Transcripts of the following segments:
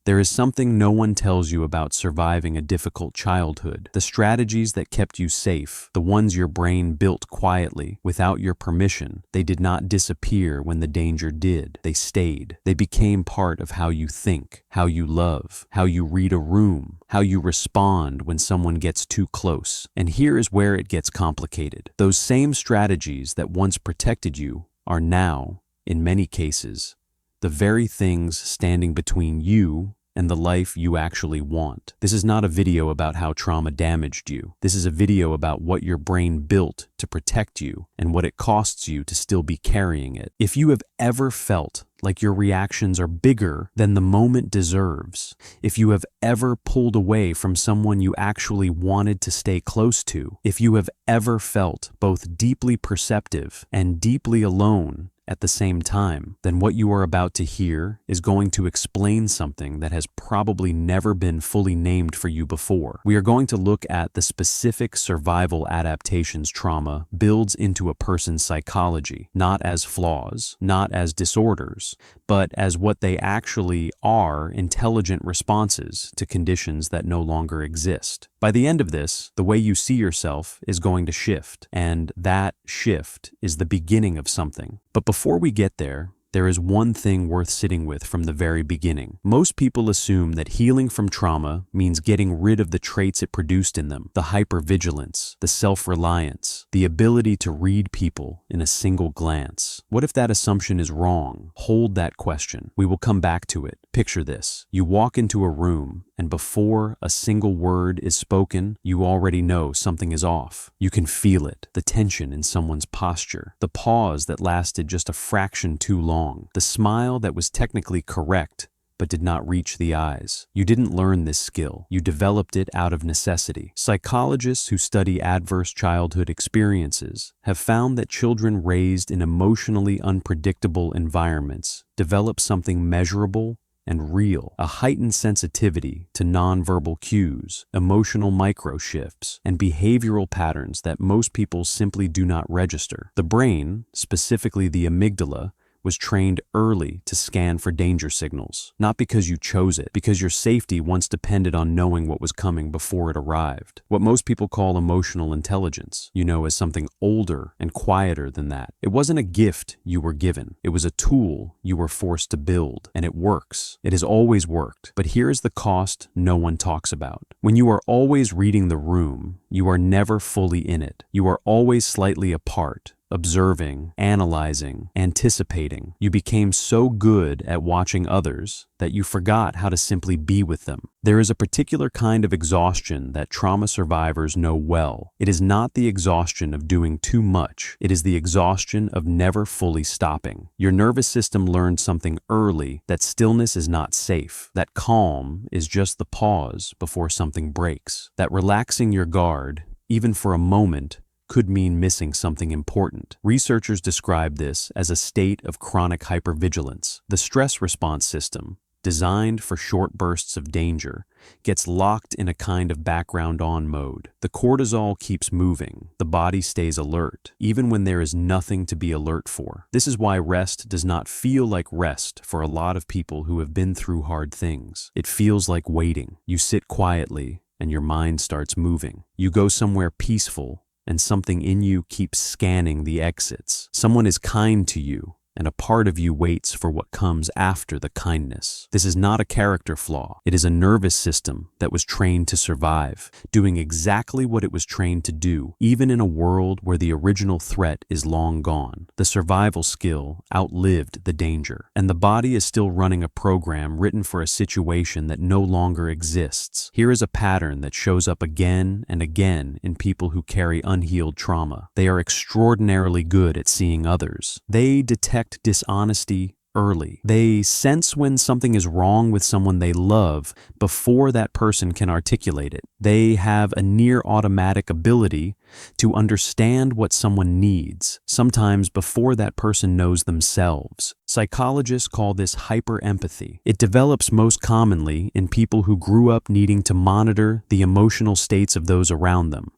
There is something no one tells you about surviving a difficult childhood. The strategies that kept you safe, the ones your brain built quietly, without your permission, they did not disappear when the danger did. They stayed. They became part of how you think, how you love, how you read a room, how you respond when someone gets too close. And here is where it gets complicated. Those same strategies that once protected you are now, in many cases, the very things standing between you and the life you actually want. This is not a video about how trauma damaged you. This is a video about what your brain built to protect you and what it costs you to still be carrying it. If you have ever felt like your reactions are bigger than the moment deserves, if you have ever pulled away from someone you actually wanted to stay close to, if you have ever felt both deeply perceptive and deeply alone at the same time, then what you are about to hear is going to explain something that has probably never been fully named for you before. We are going to look at the specific survival adaptations trauma builds into a person's psychology, not as flaws, not as disorders, but as what they actually are: intelligent responses to conditions that no longer exist. By the end of this, the way you see yourself is going to shift, and that shift is the beginning of something. But before we get there is one thing worth sitting with from the very beginning. Most people assume that healing from trauma means getting rid of the traits it produced in them: the hypervigilance, the self-reliance, the ability to read people in a single glance. What if that assumption is wrong? Hold that question. We will come back to it. Picture this. You walk into a room, and before a single word is spoken, you already know something is off. You can feel it, the tension in someone's posture, the pause that lasted just a fraction too long, the smile that was technically correct but did not reach the eyes. You didn't learn this skill. You developed it out of necessity. Psychologists who study adverse childhood experiences have found that children raised in emotionally unpredictable environments develop something measurable and real: a heightened sensitivity to nonverbal cues, emotional micro-shifts, and behavioral patterns that most people simply do not register. The brain, specifically the amygdala, was trained early to scan for danger signals, not because you chose it, because your safety once depended on knowing what was coming before it arrived. What most people call emotional intelligence, as something older and quieter than that. It wasn't a gift you were given. It was a tool you were forced to build, and it works. It has always worked. But here is the cost no one talks about. When you are always reading the room, you are never fully in it. You are always slightly apart, observing, analyzing, anticipating. You became so good at watching others that you forgot how to simply be with them. There is a particular kind of exhaustion that trauma survivors know well. It is not the exhaustion of doing too much. It is the exhaustion of never fully stopping. Your nervous system learned something early: that stillness is not safe, that calm is just the pause before something breaks, that relaxing your guard, even for a moment, could mean missing something important. Researchers describe this as a state of chronic hypervigilance. The stress response system, designed for short bursts of danger, gets locked in a kind of background on mode. The cortisol keeps moving. The body stays alert, even when there is nothing to be alert for. This is why rest does not feel like rest for a lot of people who have been through hard things. It feels like waiting. You sit quietly, and your mind starts moving. You go somewhere peaceful, and something in you keeps scanning the exits. Someone is kind to you, and a part of you waits for what comes after the kindness. This is not a character flaw. It is a nervous system that was trained to survive, doing exactly what it was trained to do, even in a world where the original threat is long gone. The survival skill outlived the danger, and the body is still running a program written for a situation that no longer exists. Here is a pattern that shows up again and again in people who carry unhealed trauma. They are extraordinarily good at seeing others. They detect dishonesty early. They sense when something is wrong with someone they love before that person can articulate it. They have a near automatic ability to understand what someone needs, sometimes before that person knows themselves. Psychologists call this hyperempathy. It develops most commonly in people who grew up needing to monitor the emotional states of those around them.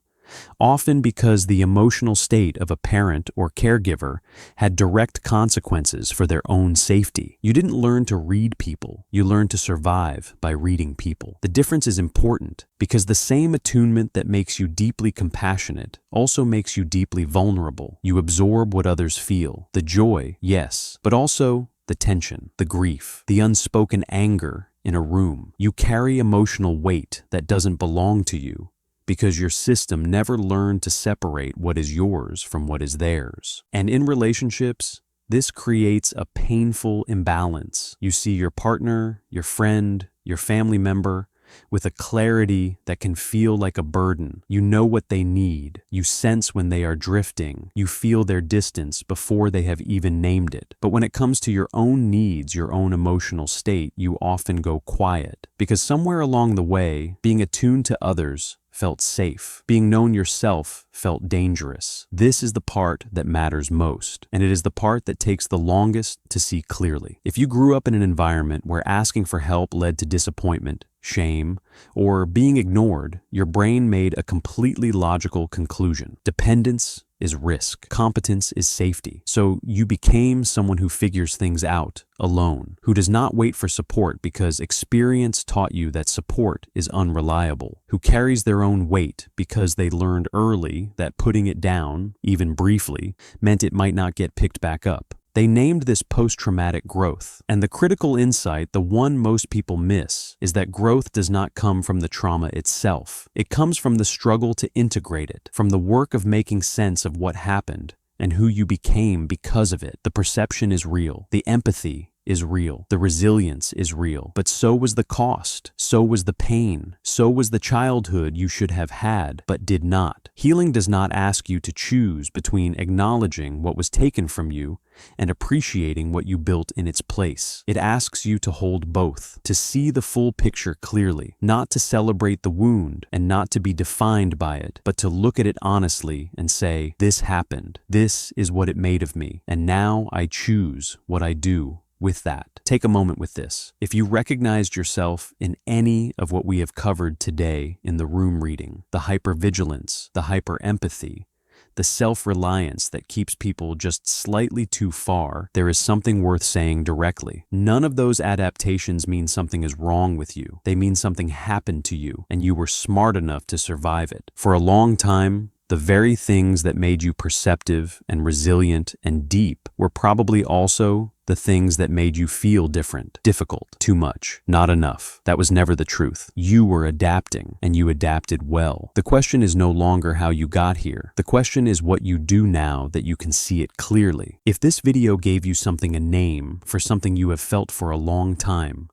often because the emotional state of a parent or caregiver had direct consequences for their own safety. You didn't learn to read people, you learned to survive by reading people. The difference is important because the same attunement that makes you deeply compassionate also makes you deeply vulnerable. You absorb what others feel, the joy, yes, but also the tension, the grief, the unspoken anger in a room. You carry emotional weight that doesn't belong to you because your system never learned to separate what is yours from what is theirs. And in relationships, this creates a painful imbalance. You see your partner, your friend, your family member with a clarity that can feel like a burden. You know what they need. You sense when they are drifting. You feel their distance before they have even named it. But when it comes to your own needs, your own emotional state, you often go quiet. Because somewhere along the way, being attuned to others felt safe. Being known yourself felt dangerous. This is the part that matters most, and it is the part that takes the longest to see clearly. If you grew up in an environment where asking for help led to disappointment, shame, or being ignored, your brain made a completely logical conclusion. Dependence is risk. Competence is safety. So you became someone who figures things out alone, who does not wait for support because experience taught you that support is unreliable, who carries their own weight because they learned early that putting it down, even briefly, meant it might not get picked back up. They named this post-traumatic growth. And the critical insight, the one most people miss, is that growth does not come from the trauma itself. It comes from the struggle to integrate it, from the work of making sense of what happened and who you became because of it. The perception is real. The empathy is real. The resilience is real. But so was the cost. So was the pain. So was the childhood you should have had, but did not. Healing does not ask you to choose between acknowledging what was taken from you and appreciating what you built in its place. It asks you to hold both, to see the full picture clearly, not to celebrate the wound and not to be defined by it, but to look at it honestly and say, this happened. This is what it made of me, and now I choose what I do with that. Take a moment with this. If you recognized yourself in any of what we have covered today in the room reading, the hypervigilance, the hyperempathy, the self-reliance that keeps people just slightly too far, there is something worth saying directly. None of those adaptations mean something is wrong with you. They mean something happened to you, and you were smart enough to survive it. For a long time, the very things that made you perceptive and resilient and deep were probably also the things that made you feel different, difficult, too much, not enough. That was never the truth. You were adapting, and you adapted well. The question is no longer how you got here. The question is what you do now that you can see it clearly. If this video gave you something a name for something you have felt for a long time,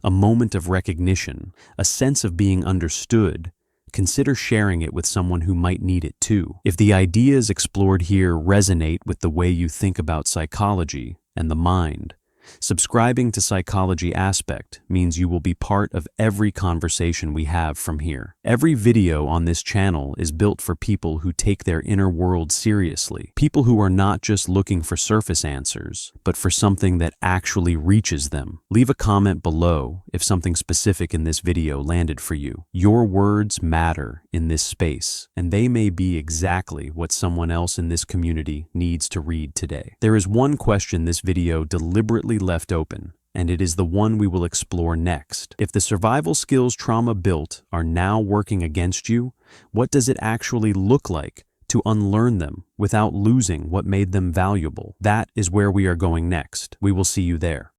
a moment of recognition, a sense of being understood, consider sharing it with someone who might need it too. If the ideas explored here resonate with the way you think about psychology and the mind, subscribing to Psychology Aspect means you will be part of every conversation we have from here. Every video on this channel is built for people who take their inner world seriously, people who are not just looking for surface answers, but for something that actually reaches them. Leave a comment below if something specific in this video landed for you. Your words matter in this space, and they may be exactly what someone else in this community needs to read today. There is one question this video deliberately left open, and it is the one we will explore next. If the survival skills trauma built are now working against you, what does it actually look like to unlearn them without losing what made them valuable? That is where we are going next. We will see you there.